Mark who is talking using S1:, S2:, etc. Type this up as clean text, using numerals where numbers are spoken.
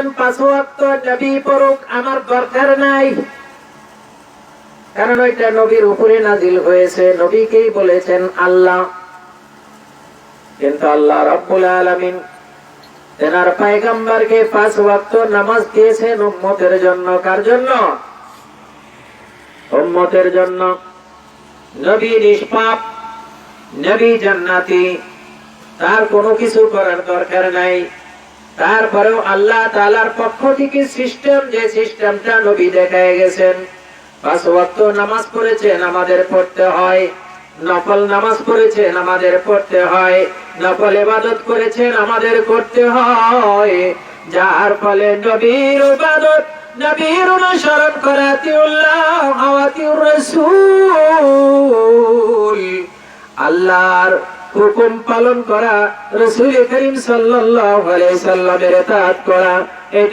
S1: বলেছেন 5 ওয়াক্ত নবী পড়ুক, আমার দরকার নাই, কারণ ওইটা নবীর উপরে নাজিল হয়েছে, নবীকেই বলেছেন আল্লাহ। কিন্তু আল্লাহ রাব্বুল আলামিন তেনার পয়গম্বরকে 5 ওয়াক্ত নামাজ দিয়েছেন উম্মতের জন্য। কার জন্য? উম্মতের জন্য। নবী নিষ্পাপ, নবী জান্নাতি, তার কোনো কিছু করার দরকার নাই। তারপরেও আল্লাহ তাআলার পক্ষ থেকে সিস্টেম, যে সিস্টেমটা নবী দেখায় গেছেন, 5 ওয়াক্ত নামাজ পড়েছেন, আমাদের পড়তে হয়। নফল নামাজ পড়েছেন, আমাদের পড়তে হয়। নফল ইবাদত করেছেন, আমাদের করতে হয়। যার ফলে নবীর ইবাদত, নবীর অনুসরণ করা, আতিউল্লাহ ওয়া আতিউর রাসূল, আল্লাহর হুকুম পালন করা, রাসূল করিম সাল্লাল্লাহু আলাইহি সাল্লামের ইতাআত করা, এটা